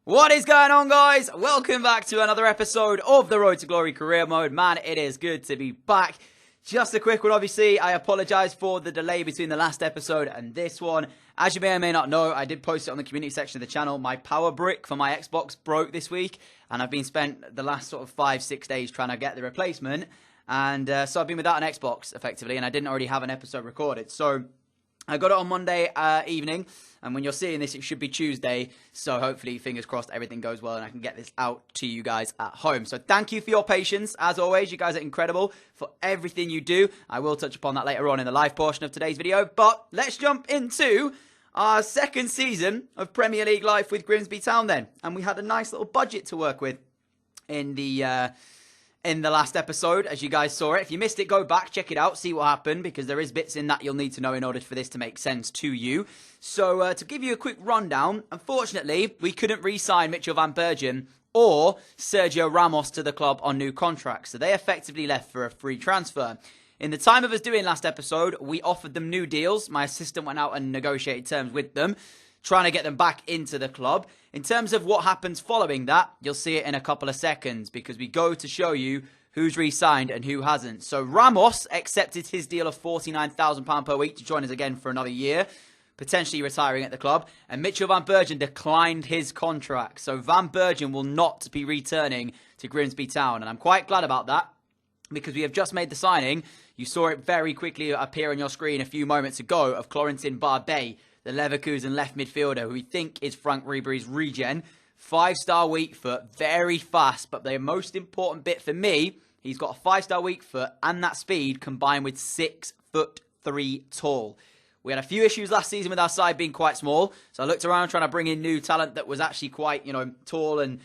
What is going on, guys? Welcome back to another episode of the Road to Glory Career Mode. Man, it is good to be back. Just a quick one, obviously. I apologize for the delay between the last episode and this one. As you may or may not know, I did post it on the community section of the channel. My power brick for my Xbox broke this week, and I've been spent the last sort of 5-6 days trying to get the replacement. And so I've been without an Xbox, effectively, and I didn't already have an episode recorded. So I got it on Monday evening, and when you're seeing this, it should be Tuesday. So hopefully, fingers crossed, everything goes well, and I can get this out to you guys at home. So thank you for your patience. As always, you guys are incredible for everything you do. I will touch upon that later on in the live portion of today's video. But let's jump into our second season of Premier League life with Grimsby Town then. And we had a nice little budget to work with in the last episode, as you guys saw it. If you missed it, go back, check it out, see what happened, because there is bits in that you'll need to know in order for this to make sense to you. So, to give you a quick rundown, unfortunately, we couldn't re-sign Mitchell van Bergen or Sergio Ramos to the club on new contracts, so they effectively left for a free transfer. In the time of us doing last episode, we offered them new deals. My assistant went out and negotiated terms with them, trying to get them back into the club. In terms of what happens following that, you'll see it in a couple of seconds, because we go to show you who's re-signed and who hasn't. So Ramos accepted his deal of £49,000 per week to join us again for another year, potentially retiring at the club. And Mitchell van Bergen declined his contract. So Van Bergen will not be returning to Grimsby Town. And I'm quite glad about that, because we have just made the signing. You saw it very quickly appear on your screen a few moments ago of Florentin Barbet, the Leverkusen left midfielder, who we think is Frank Ribery's regen. 5-star weak foot, very fast, but the most important bit for me, he's got a 5-star weak foot and that speed combined with 6'3" tall. We had a few issues last season with our side being quite small, so I looked around trying to bring in new talent that was actually quite, tall and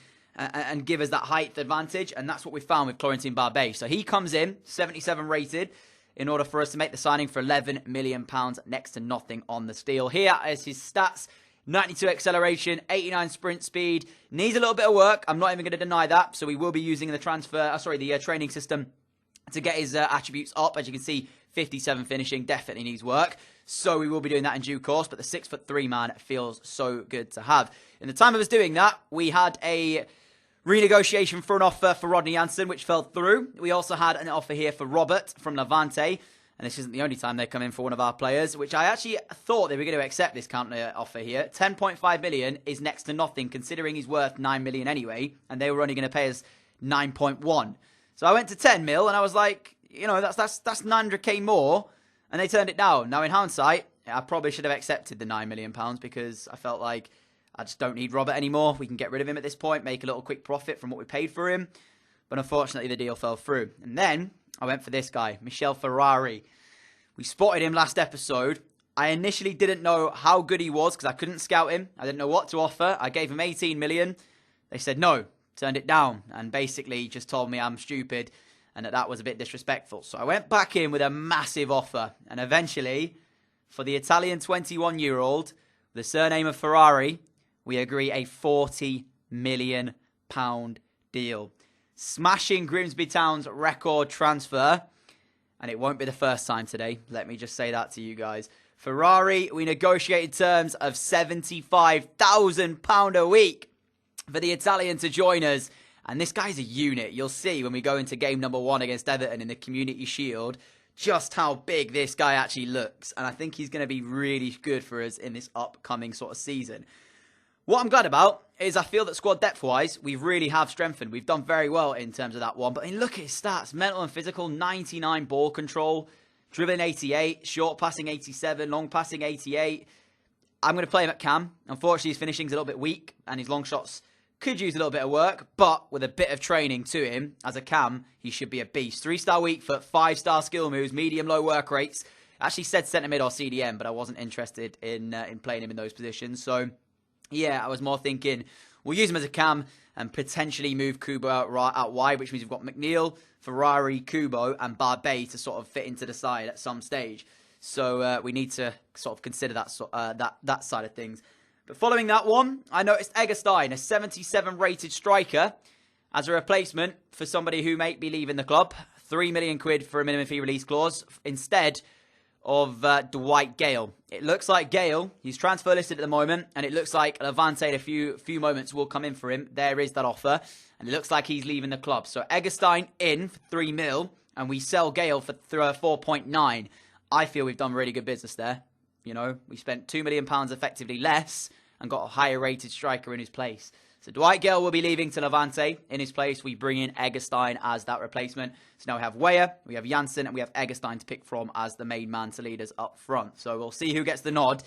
give us that height advantage, and that's what we found with Florentin Barbet. So he comes in, 77 rated, in order for us to make the signing for £11 million, next to nothing on the deal. Here is his stats: 92 acceleration, 89 sprint speed. Needs a little bit of work. I'm not even going to deny that. So we will be using the training system to get his attributes up. As you can see, 57 finishing definitely needs work. So we will be doing that in due course. But the 6'3" man feels so good to have. In the time of us doing that, we had a renegotiation for an offer for Rodney Janssen, which fell through. We also had an offer here for Robert from Levante. And this isn't the only time they come in for one of our players, which I actually thought they were going to accept this counter offer here. 10.5 million is next to nothing, considering he's worth 9 million anyway. And they were only going to pay us 9.1. So I went to 10 mil and I was like, that's 900k more. And they turned it down. Now, in hindsight, I probably should have accepted the £9 million, because I felt like I just don't need Robert anymore. We can get rid of him at this point, make a little quick profit from what we paid for him. But unfortunately, the deal fell through. And then I went for this guy, Michel Ferrari. We spotted him last episode. I initially didn't know how good he was because I couldn't scout him. I didn't know what to offer. I gave him 18 million. They said no, turned it down, and basically just told me I'm stupid and that was a bit disrespectful. So I went back in with a massive offer. And eventually, for the Italian 21-year-old, the surname of Ferrari, we agree a £40 million deal. Smashing Grimsby Town's record transfer. And it won't be the first time today. Let me just say that to you guys. Ferrari, we negotiated terms of £75,000 a week for the Italian to join us. And this guy's a unit. You'll see when we go into game number 1 against Everton in the Community Shield just how big this guy actually looks. And I think he's going to be really good for us in this upcoming sort of season. What I'm glad about is I feel that squad depth-wise, we really have strengthened. We've done very well in terms of that one. But I mean, look at his stats. Mental and physical, 99 ball control. Dribbling 88. Short passing 87. Long passing 88. I'm going to play him at cam. Unfortunately, his finishing's a little bit weak. And his long shots could use a little bit of work. But with a bit of training to him as a cam, he should be a beast. 3-star weak foot. 5-star skill moves. Medium-low work rates. Actually said centre mid or CDM. But I wasn't interested in playing him in those positions. So yeah, I was more thinking we'll use him as a cam and potentially move Kubo out wide, which means we've got McNeil, Ferrari, Kubo, and Barbet to sort of fit into the side at some stage. So we need to sort of consider that side of things. But following that one, I noticed Egerstein, a 77 rated striker, as a replacement for somebody who may be leaving the club. 3 million quid for a minimum fee release clause instead of Dwight Gale. It looks like Gale, he's transfer listed at the moment, and it looks like Levante in a few moments will come in for him. There is that offer, and it looks like he's leaving the club. So Eggestein in for 3 mil, and we sell Gale for 4.9. I feel we've done really good business there. You know, we spent £2 million effectively less and got a higher rated striker in his place. So Dwight Gale will be leaving to Levante. In his place, we bring in Eggestein as that replacement. So now we have Weyer, we have Janssen, and we have Eggestein to pick from as the main man to lead us up front. So we'll see who gets the nod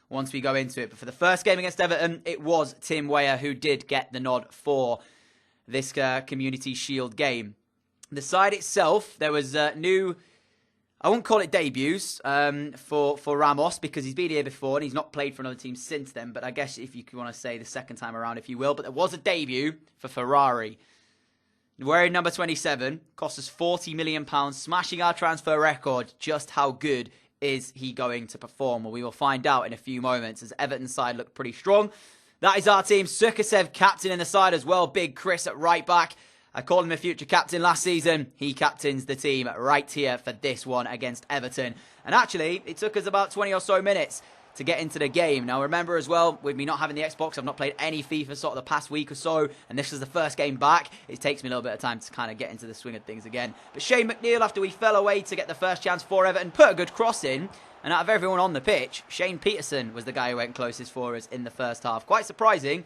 once we go into it. But for the first game against Everton, it was Tim Weyer who did get the nod for this Community Shield game. The side itself, there was new... I won't call it debuts for Ramos because he's been here before and he's not played for another team since then. But I guess if you want to say the second time around, if you will. But there was a debut for Ferrari. Wearing number 27, cost us £40 million, smashing our transfer record. Just how good is he going to perform? Well, we will find out in a few moments as Everton's side look pretty strong. That is our team. Sukasev captain in the side as well. Big Chris at right back. I called him a future captain last season. He captains the team right here for this one against Everton. And actually, it took us about 20 or so minutes to get into the game. Now, remember as well, with me not having the Xbox, I've not played any FIFA sort of the past week or so, and this is the first game back. It takes me a little bit of time to kind of get into the swing of things again. But Shane McNeil, after we fell away to get the first chance for Everton, put a good cross in. And out of everyone on the pitch, Shane Peterson was the guy who went closest for us in the first half. Quite surprising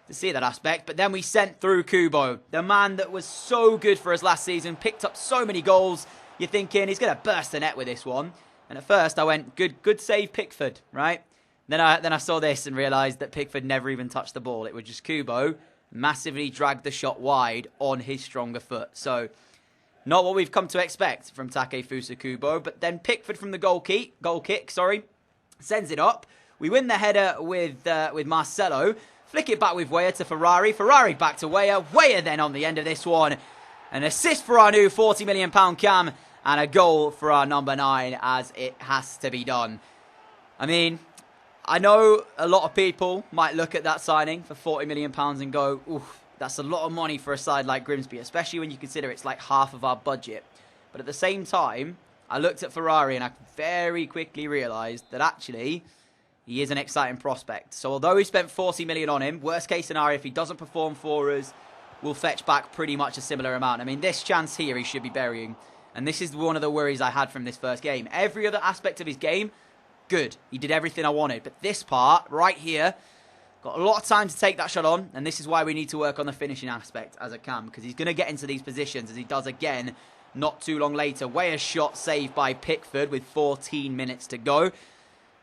to see that aspect. But then we sent through Kubo, the man that was so good for us last season, picked up so many goals. You're thinking he's going to burst the net with this one. And at first I went, good save Pickford, right? Then I saw this and realised that Pickford never even touched the ball. It was just Kubo massively dragged the shot wide on his stronger foot. So not what we've come to expect from Takefusa Kubo. But then Pickford from the goal kick, sends it up. We win the header with Marcelo. Flick it back with Weyer to Ferrari. Ferrari back to Weyer. Weyer then on the end of this one. An assist for our new £40 million cam. And a goal for our number 9 as it has to be done. I mean, I know a lot of people might look at that signing for £40 million and go, oof, that's a lot of money for a side like Grimsby, especially when you consider it's like half of our budget. But at the same time, I looked at Ferrari and I very quickly realised that actually he is an exciting prospect. So although we spent £40 million on him, worst case scenario, if he doesn't perform for us, we'll fetch back pretty much a similar amount. I mean, this chance here he should be burying. And this is one of the worries I had from this first game. Every other aspect of his game, good. He did everything I wanted. But this part, right here, got a lot of time to take that shot on. And this is why we need to work on the finishing aspect as a cam. Because he's going to get into these positions as he does again not too long later. Weyer's shot saved by Pickford with 14 minutes to go.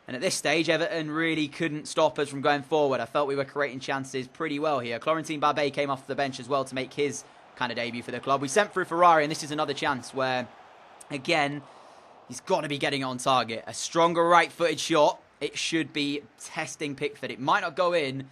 And at this stage, Everton really couldn't stop us from going forward. I felt we were creating chances pretty well here. Florentine Babé came off the bench as well to make his kind of debut for the club. We sent through Ferrari, and this is another chance where, again, he's got to be getting on target. A stronger right-footed shot. It should be testing Pickford. It might not go in,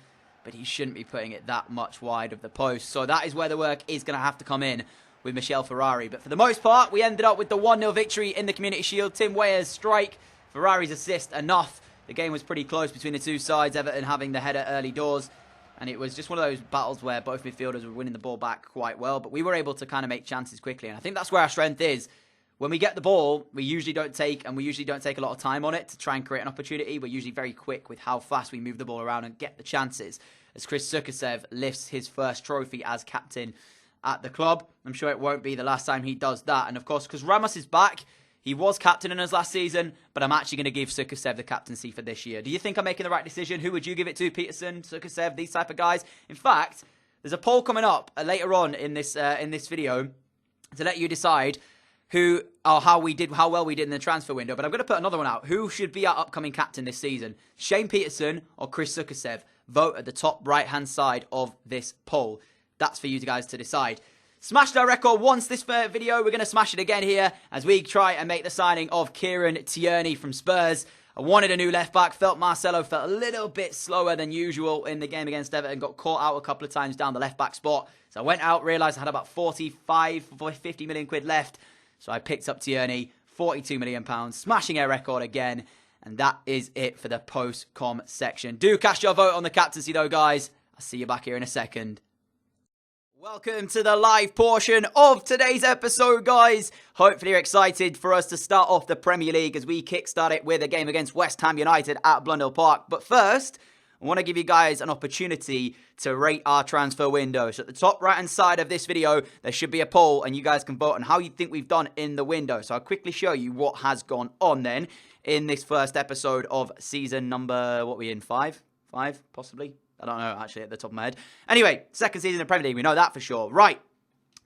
but he shouldn't be putting it that much wide of the post. So that is where the work is going to have to come in with Michel Ferrari. But for the most part, we ended up with the 1-0 victory in the Community Shield. Tim Weyer's strike, Ferrari's assist, enough. The game was pretty close between the two sides, Everton having the header early doors. And it was just one of those battles where both midfielders were winning the ball back quite well. But we were able to kind of make chances quickly. And I think that's where our strength is. When we get the ball, we usually don't take a lot of time on it to try and create an opportunity. We're usually very quick with how fast we move the ball around and get the chances. As Chris Sukasev lifts his first trophy as captain at the club. I'm sure it won't be the last time he does that. And of course, because Ramos is back, he was captain in us last season, but I'm actually going to give Sukasev the captaincy for this year. Do you think I'm making the right decision? Who would you give it to? Peterson, Sukasev, these type of guys? In fact, there's a poll coming up later on in this video to let you decide how well we did in the transfer window. But I'm going to put another one out. Who should be our upcoming captain this season? Shane Peterson or Chris Sukasev? Vote at the top right-hand side of this poll. That's for you guys to decide. Smashed our record once this video. We're going to smash it again here as we try and make the signing of Kieran Tierney from Spurs. I wanted a new left-back. Felt Marcelo felt a little bit slower than usual in the game against Everton. Got caught out a couple of times down the left-back spot. So I went out, realised I had about 50 million quid left. So I picked up Tierney, £42 million, smashing our record again. And that is it for the post-com section. Do cast your vote on the captaincy though, guys. I'll see you back here in a second. Welcome to the live portion of today's episode, guys. Hopefully you're excited for us to start off the Premier League as we kickstart it with a game against West Ham United at Blundell Park. But first, I want to give you guys an opportunity to rate our transfer window. So at the top right-hand side of this video, there should be a poll, and you guys can vote on how you think we've done in the window. So I'll quickly show you what has gone on then in this first episode of season number, what are we in, 5? 5, possibly? I don't know, actually, at the top of my head. Anyway, second season in the Premier League, we know that for sure. Right,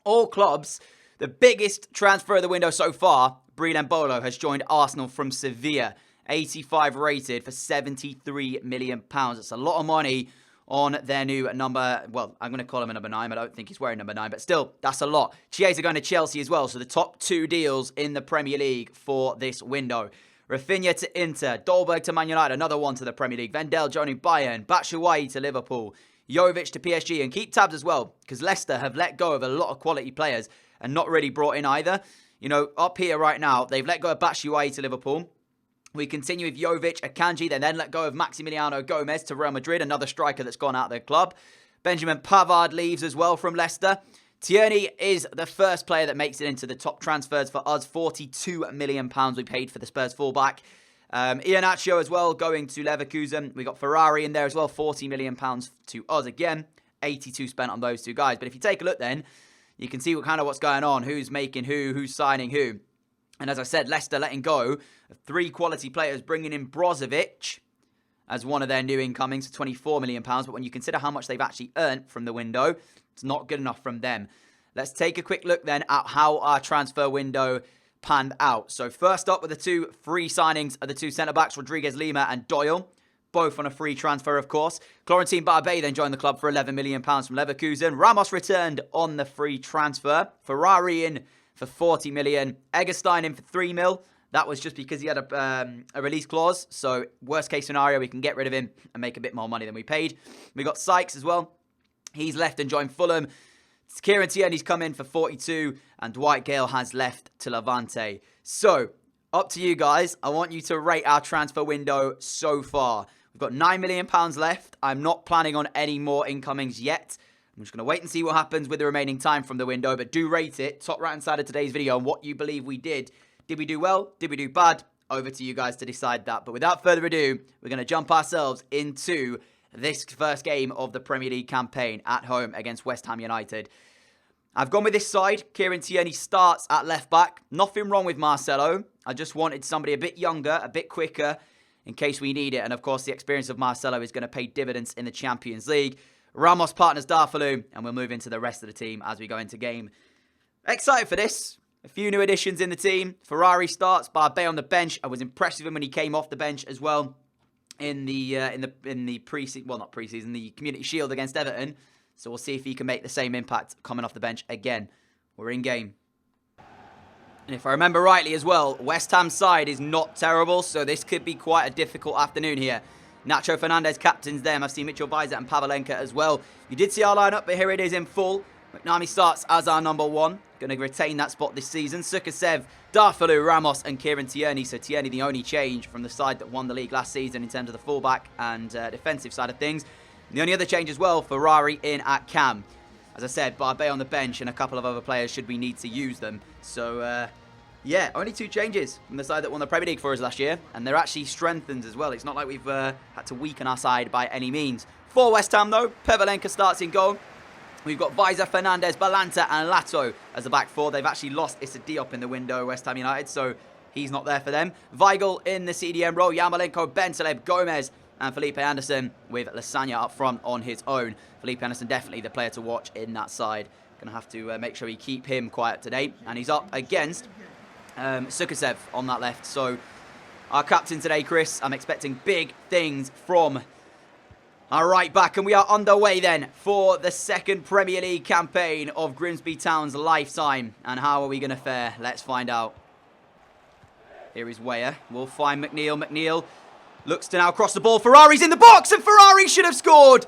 all clubs, the biggest transfer of the window so far, Breland Bolo has joined Arsenal from Sevilla. 85 rated for £73 million. That's a lot of money on their new number, well, I'm going to call him a number 9. I don't think he's wearing number 9, but still, that's a lot. Chiesa going to Chelsea as well, so the top 2 deals in the Premier League for this window. Rafinha to Inter, Dolberg to Man United, another one to the Premier League. Vendel joining Bayern, Batshuayi to Liverpool, Jovic to PSG, and keep tabs as well, because Leicester have let go of a lot of quality players and not really brought in either. You know, up here right now, they've let go of Batshuayi to Liverpool. We continue with Jovic, Akanji, they then let go of Maximiliano Gomez to Real Madrid, another striker that's gone out of their club. Benjamin Pavard leaves as well from Leicester. Tierney is the first player that makes it into the top transfers for us. £42 million we paid for the Spurs fullback. Iheanacho as well going to Leverkusen. We got Ferrari in there as well, £40 million to us again. 82 spent on those two guys. But if you take a look then, you can see what's going on. Who's making who's signing who. And as I said, Leicester letting go of 3 quality players, bringing in Brozovic as one of their new incomings for £24 million. But when you consider how much they've actually earned from the window, it's not good enough from them. Let's take a quick look then at how our transfer window panned out. So first up with the 2 free signings are the 2 centre-backs, Rodriguez Lima and Doyle. Both on a free transfer, of course. Florentine Barbet then joined the club for £11 million from Leverkusen. Ramos returned on the free transfer. Ferrari in for £40 million. Eggestein in for £3 million. That was just because he had a release clause. So worst case scenario, we can get rid of him and make a bit more money than we paid. We got Sykes as well. He's left and joined Fulham. Kieran Tierney's come in for 42, and Dwight Gale has left to Levante. So, up to you guys. I want you to rate our transfer window so far. We've got £9 million left. I'm not planning on any more incomings yet. I'm just going to wait and see what happens with the remaining time from the window, but do rate it. Top right-hand side of today's video on what you believe we did. Did we do well? Did we do bad? Over to you guys to decide that. But without further ado, we're going to jump ourselves into this first game of the Premier League campaign at home against West Ham United. I've gone with this side. Kieran Tierney starts at left back. Nothing wrong with Marcelo. I just wanted somebody a bit younger, a bit quicker in case we need it. And of course, the experience of Marcelo is going to pay dividends in the Champions League. Ramos partners Darfalu, and we'll move into the rest of the team as we go into game. Excited for this. A few new additions in the team. Ferrari starts, Barbet on the bench. I was impressed with him when he came off the bench as well. In the pre-season, well, not pre-season, the Community Shield against Everton. So we'll see if he can make the same impact coming off the bench again. We're in game. And if I remember rightly as well, West Ham's side is not terrible, so this could be quite a difficult afternoon here. Nacho Fernandez captains them. I've seen Mitchell Bijat and Pavlenka as well. You did see our lineup, but here it is in full. McNamee starts as our number 1. Going to retain that spot this season. Sukasev, Darfalu, Ramos and Kieran Tierney. So Tierney the only change from the side that won the league last season in terms of the fullback and defensive side of things. And the only other change as well, Ferrari in at cam. As I said, Barbet on the bench and a couple of other players should we need to use them. So, yeah, only 2 changes from the side that won the Premier League for us last year. And they're actually strengthened as well. It's not like we've had to weaken our side by any means. For West Ham, though, Pavlenka starts in goal. We've got Weiser, Fernandez, Balanta and Lato as the back 4. They've actually lost Issa Diop in the window, West Ham United, so he's not there for them. Weigl in the CDM role, Yarmolenko, Bentaleb, Gomez and Felipe Anderson with Lasagna up front on his own. Felipe Anderson definitely the player to watch in that side. Going to have to make sure we keep him quiet today. And he's up against Sukasev on that left. So our captain today, Chris, I'm expecting big things from our right back, and we are underway then for the second Premier League campaign of Grimsby Town's lifetime. And how are we going to fare? Let's find out. Here is Weah. We'll find McNeil. McNeil looks to now cross the ball. Ferrari's in the box, and Ferrari should have scored.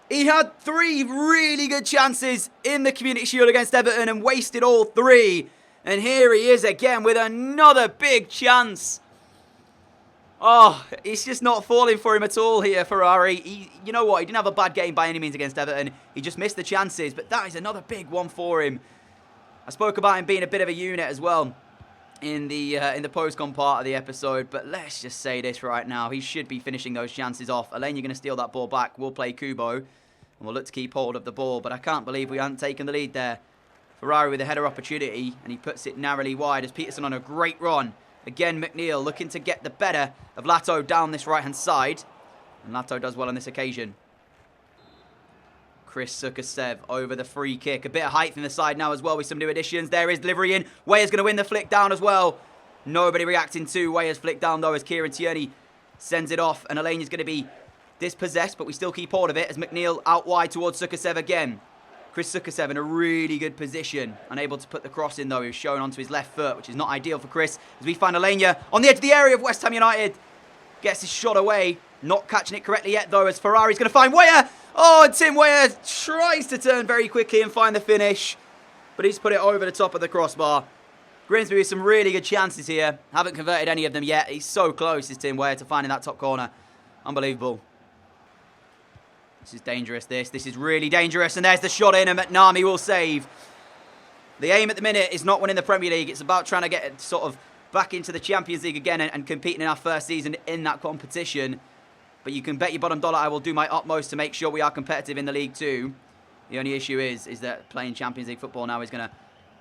He had 3 really good chances in the Community Shield against Everton and wasted all 3. And here he is again with another big chance. Oh, it's just not falling for him at all here, Ferrari. You know what? He didn't have a bad game by any means against Everton. He just missed the chances, but that is another big one for him. I spoke about him being a bit of a unit as well in the post-con part of the episode, but let's just say this right now. He should be finishing those chances off. Elaine, you're going to steal that ball back. We'll play Kubo, and we'll look to keep hold of the ball, but I can't believe we haven't taken the lead there. Ferrari with a header opportunity, and he puts it narrowly wide as Peterson on a great run. Again, McNeil looking to get the better of Lato down this right-hand side. And Lato does well on this occasion. Chris Sukasev over the free kick. A bit of height from the side now as well with some new additions. There is delivery in. Weah's going to win the flick down as well. Nobody reacting to Weah's flick down though as Kieran Tierney sends it off. And Elaine is going to be dispossessed, but we still keep hold of it as McNeil out wide towards Sukasev again. Chris Sukasev in a really good position. Unable to put the cross in though. He was showing onto his left foot, which is not ideal for Chris. As we find Alenia on the edge of the area of West Ham United. Gets his shot away. Not catching it correctly yet though as Ferrari's going to find Weah. Oh, and Tim Weah tries to turn very quickly and find the finish. But he's put it over the top of the crossbar. Grimsby with some really good chances here. Haven't converted any of them yet. He's so close, is Tim Weah, to finding that top corner. Unbelievable. This is dangerous, this. This is really dangerous. And there's the shot in, and McNamee will save. The aim at the minute is not winning the Premier League. It's about trying to get sort of back into the Champions League again and competing in our first season in that competition. But you can bet your bottom dollar I will do my utmost to make sure we are competitive in the League too. The only issue is that playing Champions League football now is going to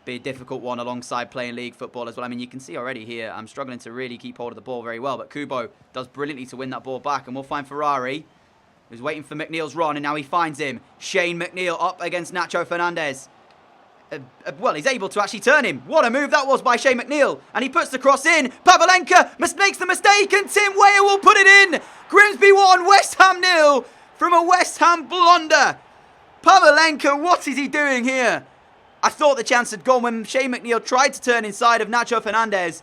be a difficult one alongside playing League football as well. I mean, you can see already here, I'm struggling to really keep hold of the ball very well. But Kubo does brilliantly to win that ball back. And we'll find Ferrari, who's waiting for McNeil's run, and now he finds him. Shane McNeil up against Nacho Fernandez. Well, he's able to actually turn him. What a move that was by Shane McNeil. And he puts the cross in. Pavlenka makes the mistake, and Tim Weah will put it in. Grimsby 1, West Ham 0 from a West Ham blunder. Pavlenka, what is he doing here? I thought the chance had gone when Shane McNeil tried to turn inside of Nacho Fernandez.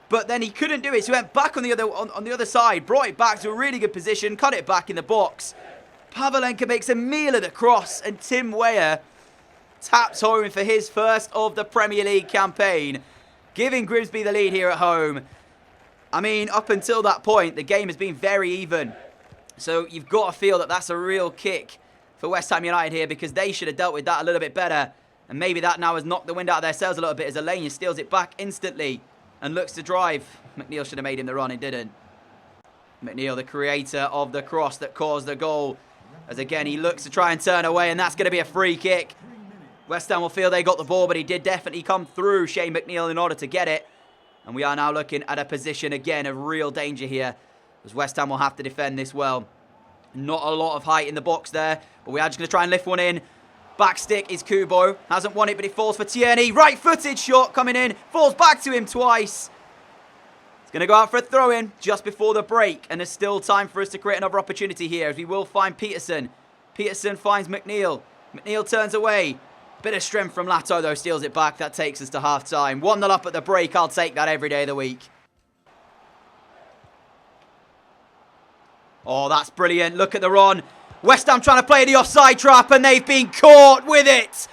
But then he couldn't do it, so he went back on the other side, brought it back to a really good position, cut it back in the box. Pavlenka makes a meal of the cross, and Tim Weah taps home for his first of the Premier League campaign, giving Grimsby the lead here at home. I mean, up until that point, the game has been very even. So you've got to feel that that's a real kick for West Ham United here, because they should have dealt with that a little bit better. And maybe that now has knocked the wind out of their sails a little bit as Alenia steals it back instantly and looks to drive. McNeil should have made him the run, he didn't. McNeil, the creator of the cross that caused the goal. As again, he looks to try and turn away, and that's going to be a free kick. West Ham will feel they got the ball, but he did definitely come through Shane McNeil in order to get it. And we are now looking at a position, again, of real danger here, as West Ham will have to defend this well. Not a lot of height in the box there, but we are just going to try and lift one in. Back stick is Kubo. Hasn't won it, but it falls for Tierney. Right-footed shot coming in. Falls back to him twice. It's going to go out for a throw-in just before the break. And there's still time for us to create another opportunity here, as we will find Peterson. Peterson finds McNeil. McNeil turns away. Bit of strength from Lato, though, steals it back. That takes us to half-time. 1-0 up at the break. I'll take that every day of the week. Oh, that's brilliant. Look at the run. West Ham trying to play the offside trap, and they've been caught with it.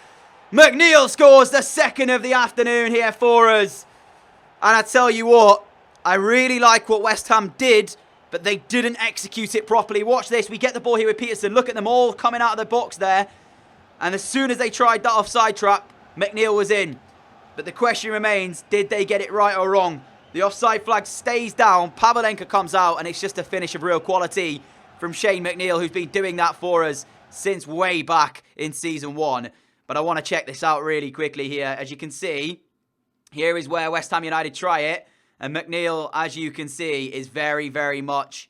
McNeil scores the second of the afternoon here for us. And I tell you what, I really like what West Ham did, but they didn't execute it properly. Watch this. We get the ball here with Peterson. Look at them all coming out of the box there. And as soon as they tried that offside trap, McNeil was in. But the question remains, did they get it right or wrong? The offside flag stays down. Pavlenka comes out, and it's just a finish of real quality from Shane McNeil, who's been doing that for us since way back in Season 1. But I want to check this out really quickly here. As you can see, here is where West Ham United try it. And McNeil, as you can see, is very, very much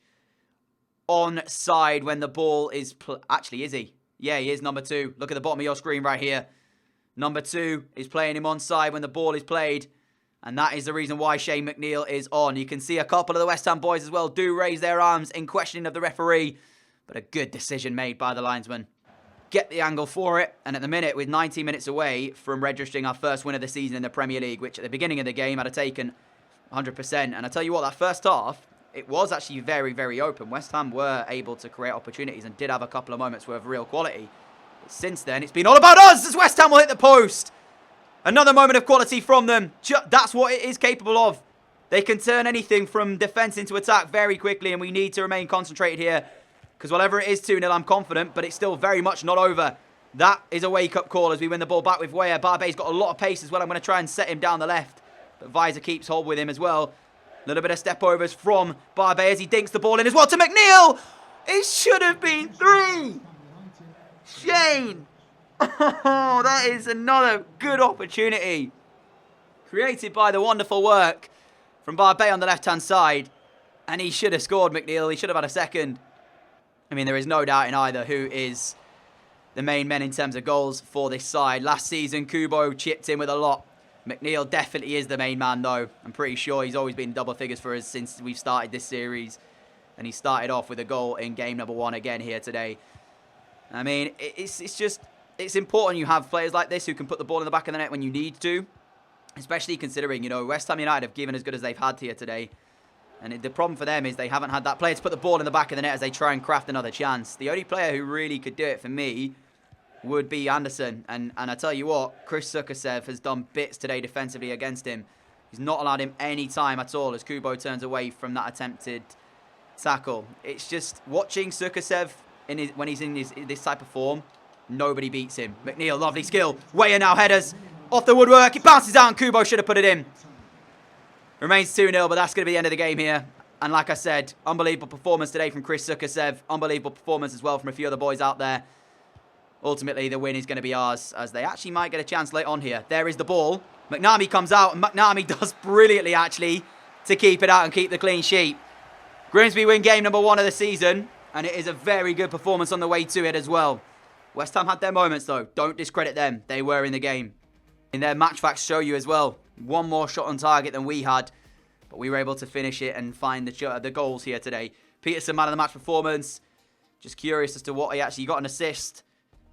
onside when the ball is... Actually, is he? Yeah, he is number 2. Look at the bottom of your screen right here. Number 2 is playing him onside when the ball is played. And that is the reason why Shane McNeil is on. You can see a couple of the West Ham boys as well do raise their arms in questioning of the referee. But a good decision made by the linesman. Get the angle for it. And at the minute, with 19 minutes away from registering our first win of the season in the Premier League, which at the beginning of the game I'd have taken 100%. And I tell you what, that first half, it was actually very, very open. West Ham were able to create opportunities and did have a couple of moments worth of real quality. But since then, it's been all about us as West Ham will hit the post. Another moment of quality from them. That's what it is capable of. They can turn anything from defense into attack very quickly, and we need to remain concentrated here. Because whatever it is 2-0, I'm confident, but it's still very much not over. That is a wake-up call as we win the ball back with Weah. Barbe's got a lot of pace as well. I'm going to try and set him down the left. But Visor keeps hold with him as well. A little bit of step-overs from Barbe as he dinks the ball in as well to McNeil. It should have been 3. Shane. Oh, that is another good opportunity. Created by the wonderful work from Barbe on the left-hand side. And he should have scored, McNeil. He should have had a second. I mean, there is no doubt in either who is the main men in terms of goals for this side. Last season, Kubo chipped in with a lot. McNeil definitely is the main man, though. I'm pretty sure he's always been double figures for us since we've started this series. And he started off with a goal in game number 1 again here today. I mean, it's important you have players like this who can put the ball in the back of the net when you need to. Especially considering, you know, West Ham United have given as good as they've had here today. And the problem for them is they haven't had that player to put the ball in the back of the net as they try and craft another chance. The only player who really could do it for me would be Anderson. And I tell you what, Chris Sukasev has done bits today defensively against him. He's not allowed him any time at all as Kubo turns away from that attempted tackle. It's just watching Sukasev when he's in this type of form, nobody beats him. McNeil, lovely skill. Weah now headers off the woodwork. It bounces out and Kubo should have put it in. Remains 2-0, but that's going to be the end of the game here. And like I said, unbelievable performance today from Chris Sukasev. Unbelievable performance as well from a few other boys out there. Ultimately, the win is going to be ours, as they actually might get a chance late on here. There is the ball. McNamee comes out, and McNamee does brilliantly, actually, to keep it out and keep the clean sheet. Grimsby win game number 1 of the season, and it is a very good performance on the way to it as well. West Ham had their moments, though. Don't discredit them. They were in the game. In their match facts show you as well. 1 more shot on target than we had, but we were able to finish it and find the goals here today. Peterson, man of the match performance. Just curious as to what he actually got. An assist.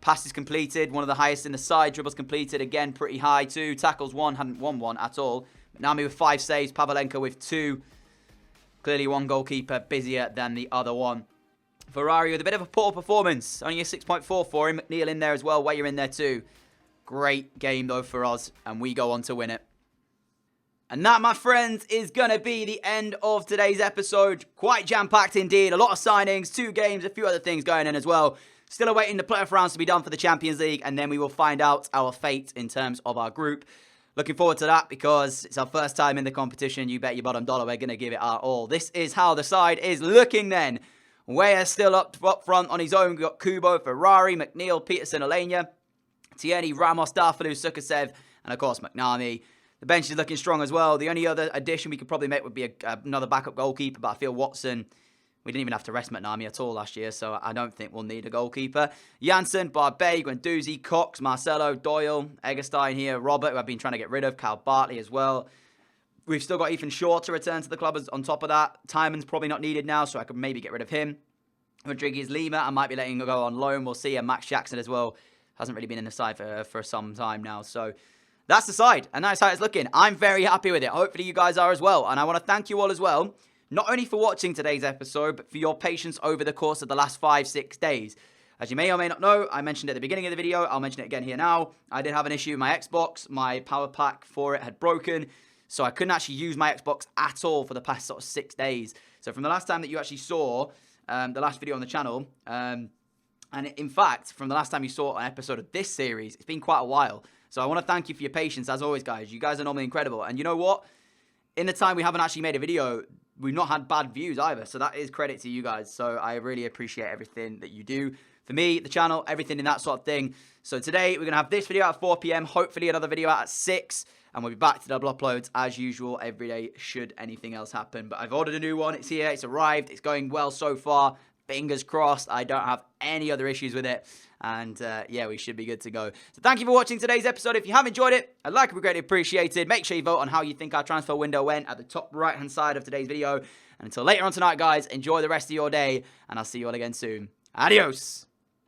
Passes completed, one of the highest in the side. Dribbles completed, again, pretty high too. Tackles 1, hadn't won 1 at all. Nami with 5 saves, Pavlenka with 2. Clearly one goalkeeper busier than the other one. Ferrari with a bit of a poor performance. Only a 6.4 for him. McNeil in there as well. Weah in there too. Great game though for us, and we go on to win it. And that, my friends, is going to be the end of today's episode. Quite jam-packed indeed. A lot of signings, 2 games, a few other things going in as well. Still awaiting the playoff rounds to be done for the Champions League, and then we will find out our fate in terms of our group. Looking forward to that because it's our first time in the competition. You bet your bottom dollar we're going to give it our all. This is how the side is looking then. Weah still up front on his own. We've got Kubo, Ferrari, McNeil, Peterson, Alenia, Tierney, Ramos, Darfalu, Sukasev, and of course McNamee. The bench is looking strong as well. The only other addition we could probably make would be another backup goalkeeper, but I feel Watson, we didn't even have to rest McNamee at all last year, so I don't think we'll need a goalkeeper. Janssen, Barbe, Guendouzi, Cox, Marcelo, Doyle, Egerstein here, Robert, who I've been trying to get rid of, Cal Bartley as well. We've still got Ethan Shaw to return to the club on top of that. Tyman's probably not needed now, so I could maybe get rid of him. Rodriguez Lima, I might be letting him go on loan. We'll see. And Max Jackson as well. Hasn't really been in the side for some time now, so that's the side, and that's how it's looking. I'm very happy with it. Hopefully you guys are as well. And I want to thank you all as well, not only for watching today's episode, but for your patience over the course of the last 5-6 days. As you may or may not know, I mentioned at the beginning of the video, I'll mention it again here now. I did have an issue with my Xbox. My power pack for it had broken, so I couldn't actually use my Xbox at all for the past sort of 6 days. So from the last time that you actually saw the last video on the channel, and in fact, from the last time you saw an episode of this series, it's been quite a while. So I want to thank you for your patience, as always, guys. You guys are normally incredible. And you know what? In the time we haven't actually made a video, we've not had bad views either. So that is credit to you guys. So I really appreciate everything that you do for me, the channel, everything in that sort of thing. So today, we're going to have this video at 4 PM. Hopefully another video out at 6. And we'll be back to double uploads as usual every day, should anything else happen. But I've ordered a new one. It's here. It's arrived. It's going well so far. Fingers crossed. I don't have any other issues with it. And yeah, we should be good to go. So thank you for watching today's episode. If you have enjoyed it, a like would be greatly appreciated. Make sure you vote on how you think our transfer window went at the top right-hand side of today's video. And until later on tonight, guys, enjoy the rest of your day. And I'll see you all again soon. Adios.